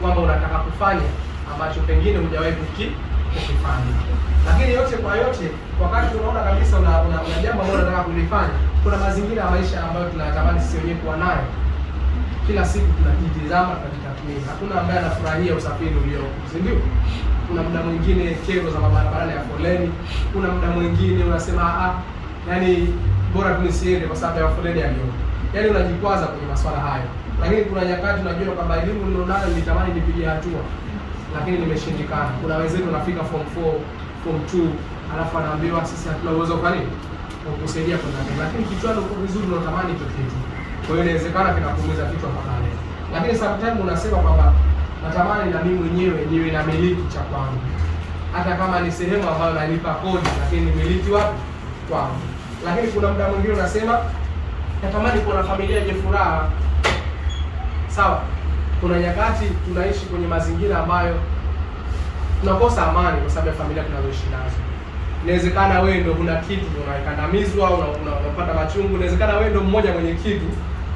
kwamba unataka kufanya ambacho pengine hujawahi kukifanya. Lakini yote kwa yote, wakati unaona kabisa una jambo ambalo unataka kulifanya, kuna mazingira ya maisha ambayo tunatamani sisi wenyewe kuwa nayo. Kila siku tunajitizama, tunajitathmini. Hakuna ambaye anafurahia usafiri uliopo, si ndio? Kuna muda mwingine kero za barabarani ya foleni, kuna muda mwingine unasema yani bora tu nisiende kwa sababu ya foleni aliyopo. Yaani unajikwaza kwenye masuala hayo. Lakini kuna nyakati unajua kwamba elimu nilionayo nitamani nipige hatua, lakini nimeshindikana. Kuna wenzetu wanafika form 4, form 2, alafu anaambiwa sisi hatuna uwezo kwa nini? Kukusaidia kwenda mbele. Lakini kichwani uko vizuri, unatamani hicho kitu. Kwa hiyo inawezekana kinakuumiza kichwa mpaka leo. Lakini sometimes unasema kwamba natamani na mimi mwenyewe niwe na miliki cha kwangu. Hata kama ni sehemu ambayo nalipa kodi, lakini ni miliki wapi? Kwangu. Lakini kuna muda mwingine unasema natamani kuwa na familia yenye furaha. Sawa? Kuna nyakati tunaishi kwenye mazingira ambayo tunakosa amani kwa sababu ya familia tunazoishi nazo. Inawezekana wewe ndio huna kitu, unakandamizwa, unapata machungu. Inawezekana wewe ndio mmoja mwenye kitu,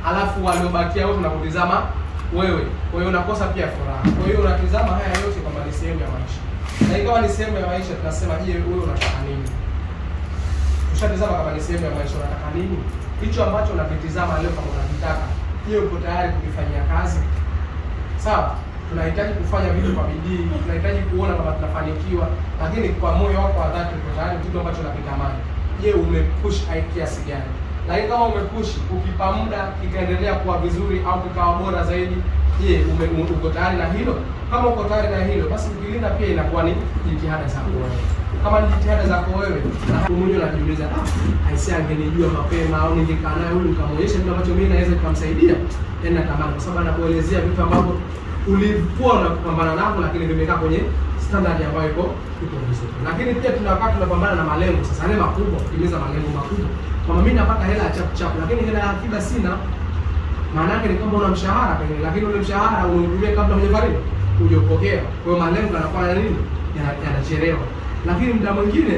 alafu waliobakia wote tunakutizama wewe. Kwa hiyo unakosa pia furaha. Kwa hiyo unatizama haya yote kama ni sehemu ya maisha. Na ingawa ni sehemu ya maisha, tunasema je, wewe unataka nini? Ushatizama kama ni sehemu ya maisha, unataka nini? Hicho ambacho unakitizama leo kama unakitaka, je, uko tayari kukifanyia kazi? Sawa? Tunahitaji kufanya vitu kwa bidii, tunahitaji kuona kama tunafanikiwa, lakini kwa moyo wako wa dhati uko tayari kitu ambacho unakitamani. Je, umepush kiasi gani? Lakini kama umepush, ukipa muda ikaendelea kuwa vizuri au kikawa bora zaidi, je, uko tayari na hilo? Kama uko tayari na hilo, basi ukilinda pia inakuwa ni jitihada zako wewe. Kama ni jitihada zako wewe, na mmoja unajiuliza, aisee angenijua mapema au ningekaa naye huyu nikamwonyesha kitu ambacho mimi naweza kumsaidia. Tena tamani kwa sababu anakuelezea vitu ambavyo ulikuwa unapambana navyo, lakini vimekaa kwenye standard ambayo iko vizuri. Lakini pia wakati tunapambana na malengo sasa yale makubwa, kutimiza malengo makubwa. Kama mimi napata hela ya chap, lakini hela ya akiba sina, maana yake ni kwamba una mshahara pengine, lakini ule mshahara unatumia kabla hujafariki, hujapokea. Kwa hiyo malengo yanakuwa ya nini? Yanachelewa. Lakini muda mwingine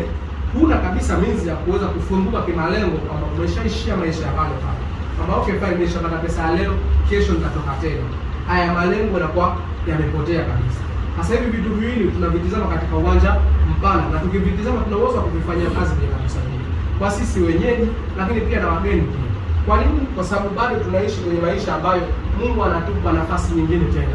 huna kabisa minzi ya kuweza kufunguka kimalengo, kwamba umeshaishia maisha ya pale pale. Kama okay fine, nimeshapata pesa leo, kesho nitatoka tena. Haya malengo yanakuwa yamepotea kabisa. Sasa hivi vitu viwili tunavitizama katika uwanja mpana, na tukivitizama tuna uwezo wa kuvifanyia kazi bila kusaidia. Kwa sisi wenyeji, lakini pia na wageni pia. Kwa nini? Kwa sababu bado tunaishi kwenye maisha ambayo Mungu anatupa nafasi nyingine tena.